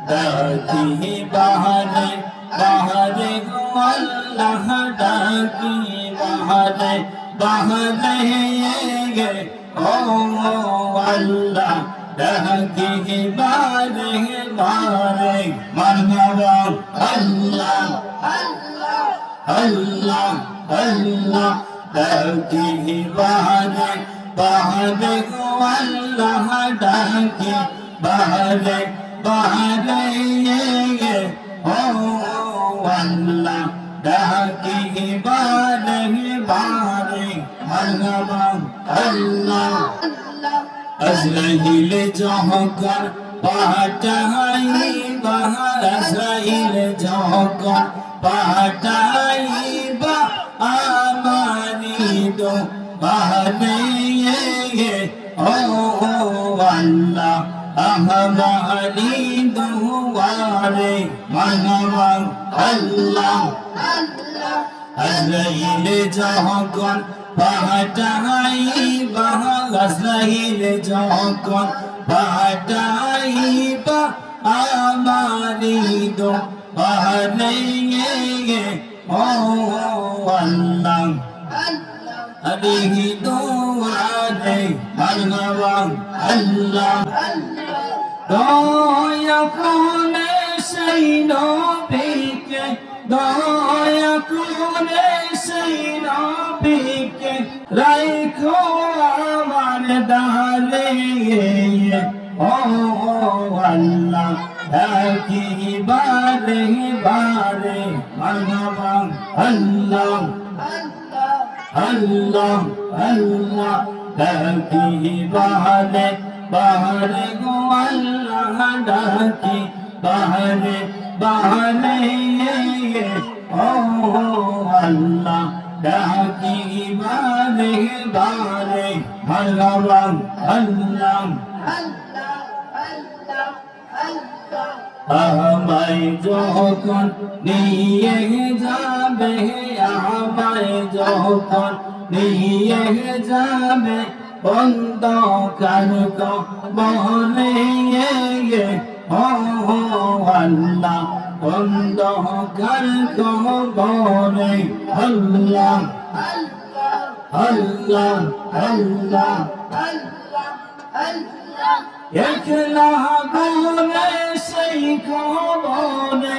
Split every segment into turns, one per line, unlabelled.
ডাকি বাহারে বাহারে গো আল্লাহ ডাকি বাহারে বাহারে গে ও আল্লাহ ডাকি বারে বারে মারহাবা আল্লাহ আল্লাহ আল্লাহ আল্লাহ ডাকি বারে বারে গো আল্লাহ ডাকি বারে বারে গে ও আল্লাহ ডাকি বারে বারে মারহাবা আল্লাহ আজরাইল যখন পাঠাইবা আজরাইল যখন পাঠাইবা আমারি দো বাহারে ও আল্লাহ আমারি দুয়ারে মারহাবা আল্লাহ আল্লাহ আজরাইল যখন পাঠাইবা আজরাইল যখন পাঠাইবা আমারি দো বাহারে ও আল্লাহ আলিহি দুয়ারে মারহাবা আল্লাহ দয়া করে সেই নবীকে দয়া করে সেই নবীকে রাখো আমার দারে ও আল্লাহ ডাকি বারে বারে মারহাবা আল্লাহ আল্লাহ আল্লাহ ডাকি বারে বারে গো আল্লাহ ডাকি বারে বারে ও আল্লাহ ডাকি বারে বারে মারহাবা আল্লাহ আমায় যখন নিয়ে যাবে আমায় যখন নিয়ে যাবে অন্ধকার কবরে ও আল্লাহ অন্ধকার কবরে আল্লাহ আল্লাহ আল্লাহ একলা গোরে সেই কবরে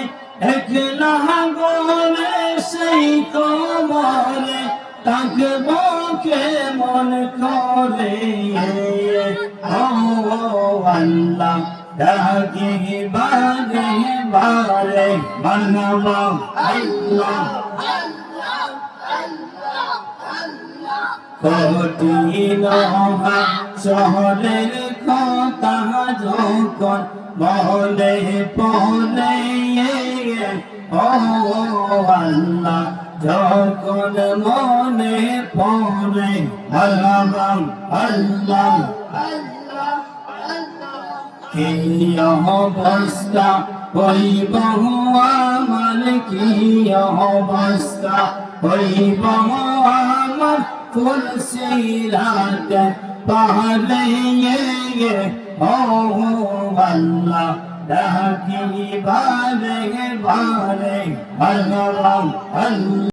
একলা গোরে সেই কবরে তাকবো কেমন করে ও আল্লাহ ডাকি বারে বারে মারহাবা আল্লাহ কঠিন শহরের কথা যখন মনে পড়ে ও আল্লাহ যখন মনে পড়ে মারহাবা আল্লাহ কি অবস্থা হইব আমার কি অবস্থা হইব আমার ফুলসিরাত পাহাড়ে ও আল্লাহ ডাকি বারে বারে মারহাবা আল্লাহ